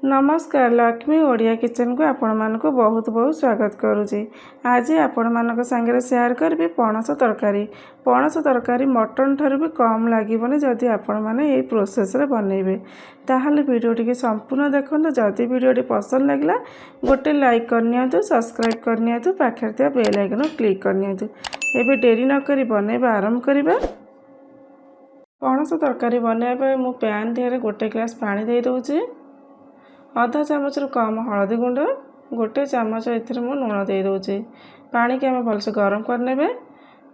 नमस्कार लक्ष्मी ओडिया किचन को आपण मानक बहुत बहुत स्वागत करुँची। आज आपण मानक सांगे शेयर करी पणस तरकारी मटन ठार भी कम लगे जदि आपण मैंने यही प्रोसेस रे बनइबे ताहले वीडियो टी संपूर्ण देखो। जदि वीडियो पसंद लगे गोटे लाइक करनी, सब्सक्राइब करनी, पाखे थे बेल आइकन क्लिक करनी। एबे डेरी नक बनइबा आरंभ करबा। पणस तरकारी बनइबा मु पैन दिहरे गोटे ग्लास पानी दे दउची। आधा चामच कम हलदी गुंड, गोटे चामच ए लुण दे दूची। पानी की आम भलसे गरम करने।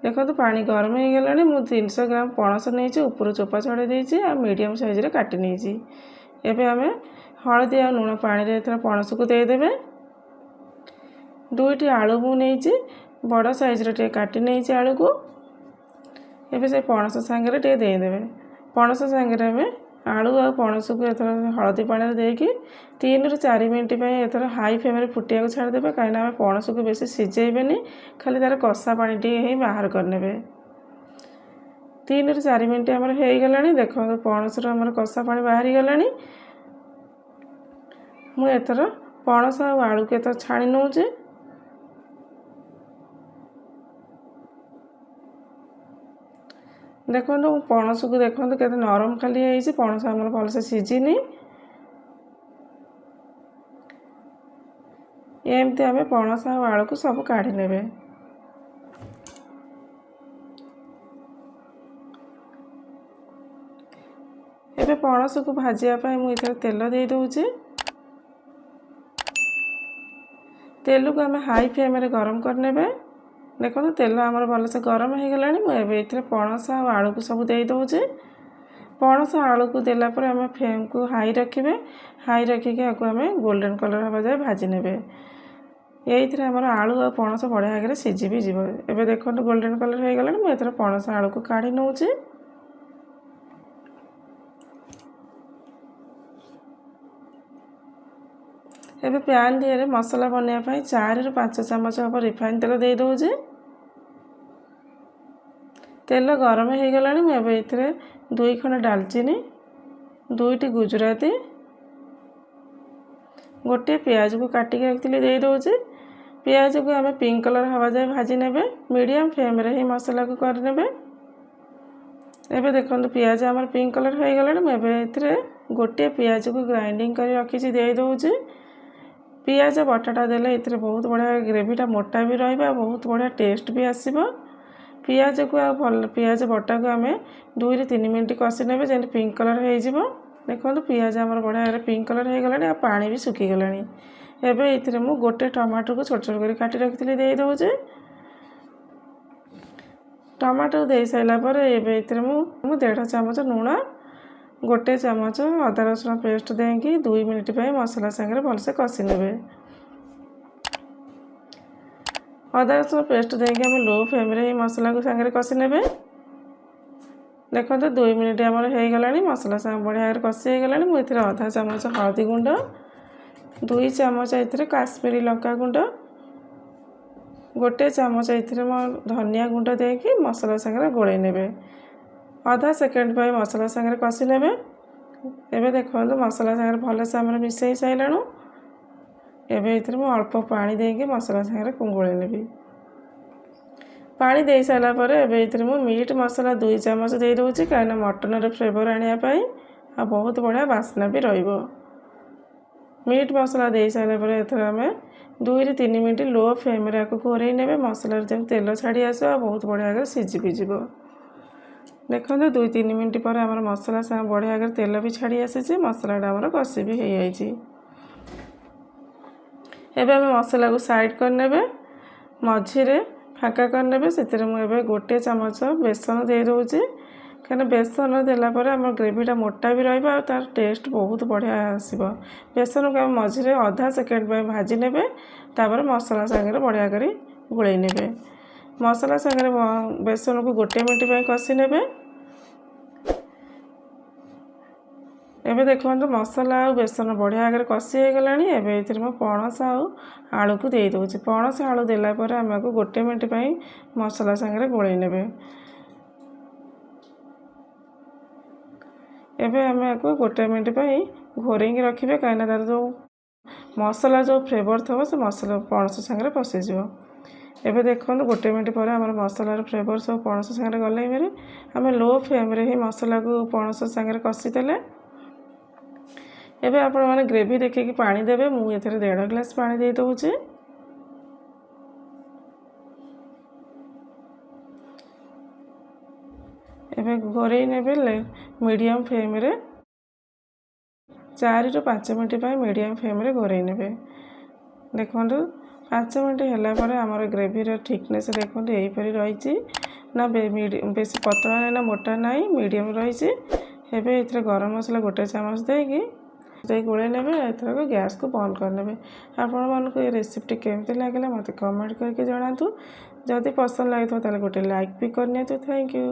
देखो पानी गरम हो गला। मु 300 ग्राम पणस नहीं ऊपर चोपा छड़े देती आ मीडियम साइज रे काटी नहीं। एबे आम हलदी आ लुण पानी रे पणस को देदेवे। दुईटी आलू मु नहीं बड़ साइज रे काटी नहीं आलू को। एबे से पणस सांगे टे देदेवे। पणस सांगे आम आलू आ पणस को एथर हलदी पानी देकी 3 ରୁ 4 मिनट एथर हाई फ्लेम रे फुटिया को छाड़देवे। कहीं आम पणस को बेसी सिझेबेनी, खाली तार कषा पानी टी ही बाहर करने। 3 ରୁ 4 मिनट आमर हो गला। देखो पणस आमर कषा पानी बाहरी गला। मु एथर पणस आ आलू के एथर छाणी नौचे। देखो पणस को देखो के नरम खाली है। पणस आमर भलसे सिझिनी। एमती आम पणस आ आलू को सब काढ़ी नेबे। एबे पणस को भाजिया मुझे तेल दे दूची। तेल को आम हाई फ्लेम रे गरम करने। देखो तेल आमर भलसे गरम हो गला। मुझे पणस आ आलू को सब दे दूची। पणस आलू को देला पर आम फ्लेम को हाई रखिए। हाई रखिक आम गोल्डन कलर हवा जाए भाजी नेबे। यही आमर आलू आ पणस बढ़िया आगे सिझी भी जीव। एबे देखो गोल्डन कलर हो गला। मुझे पणस आलू को काढ़ी नौची। एबे पैन दिहरे मसला बनवाई 4 ରୁ 5 चामच हम रिफाइन तेल दे दूची। तेल गरम हो गला। मुझे 2 खंड डालचीनी, 2टी गुजराती, गोटे प्याज को काटिक रखी दे दूची। प्याज को आम पिंक कलर हवा जाए भाजी नेबे। मीडियम फ्लेम रे ही मसला को करने। एबे देखो प्याज आमर पिंक कलर हो गला। मुझे गोटे प्याज को ग्राइंडिंग कर रखी दे दूची। पियाज बटाटा देले इतरे बहुत बढ़िया ग्रेवीटा मोटा भी रहा, बहुत बढ़िया टेस्ट भी आसीबो। पियाज को पियाज बटा को आम 2 ରୁ 3 मिनट कषि ने जमी पिंक कलर हो। देखो पियाज आमर बढ़िया पिंक कलर हो गला। पानी भी सुखी गला। एबे इतरे मु गोटे टमाटर को छोट छोट कर काटी रखी दे दूचे। टमाटर दे साइला पर एबे इतरे मु 1.5 चामच लुण, गोटे चामच अदा रसुण पेस्ट देकी 2 मिनट मसला सांगे भलसे कषि नेबे। अदा रसुण पेस्ट देकी आम लो फ्लेम रे मसला को सांगे कषि नेबे। देखो 2 मिनट आमर हो गला। मसला सांगे बढ़िया कषि हो गला। मुझे आधा चामच हलदी गुंड, 2 चामच ए काश्मीरी लंका गुंड, गोटे चामच ए धनिया गुंड देकी मसला सांगे गोले नेबे। आधा सेकेंड मसला सांगे कषि नेबे। एबे देखो मसला सांगे भलसे आमर मिसई साइलाणु। एबे इतरे मु अल्प पानी देके मसला सांगे गोले नेबी। पानी दे सारा पर एबे इतरे मु मीट मसला 2 चामच दे दूची। कहीं मटन रे फ्लेवर आनिया पाई आ बहुत बढ़िया बास्ना भी रहिबो। मीट मसला दे सारा पर एथर आम 2 ରୁ 3 मिनट लो फ्लेम रे घोरई नेबे। मसला जब तेल छाड़ी आसो बहुत बढ़िया आगे सिझी भी जीवो। देखो 2-3 मिनट पर आमर मसला सांगे बढ़िया आगे तेल भी छाड़ी आसी। मसलाटा आमर कषि भी हो जाइए। एबे आम मसला को साइड करने। मझिरे फाँका करने से मुझे गोटे चामच बेसन दे दूची। कहीं बेसन देला पर आम ग्रेवीटा मोटा भी रहा, तार टेस्ट बहुत बढ़िया आसीबो। बेसन को आम मझिरे आधा सेकेंड भाजी नेबे। तापर मसला सांगे बढ़िया कर गोलई नेबे। मसला सांगे बेसन को गोटे मिनट कषि नेबे। एबे देखो मसला आ बेसन बढ़िया आगे कषि हो गला। एबे इतरे मु पणस आलू को दे दूची। पणस आलू देला पर आम को गोटे मिनट मसला सांगे गोलई नेबे। एबे आम को गोटे मिनट ଘୋड़ेଇକି रखिए कहीं तार जो मसला जो फ्लेवर थो से मसला पणस सांगे पशिज। एबे देखो 1 मिनिट पर आम मसलार फ्लेवर सब पणस सांगे गले मेरे आम लो फ्लेम ही मसला को पणस सांगे कषिदेले। एबे आपण माने ग्रेवी देखिए पानी देवे मु एथरे 1.5 ग्लास पानी दे दउची। एबे घोड़े नेबे मीडियम फ्लेम रे 4 ରୁ 5 मिनट पर मीडियम फ्लेम रे घोड़े नेबे। देखो 5 मिनट है पर आमर ग्रेवीर थिकनेस देखो यहीपरी रही ना बेसी पतला ना मोटा ना मीडियम रही। एबे इथरे गरम मसला 1 चामच देगी गोले नेबे एथरक गैस को बंद करने। आपण मानक ये रेसिपी केमती लगे मत कमेंट करके जनातु। जदि पसंद लगे तो गोटे लाइक भी करनी। Thank you.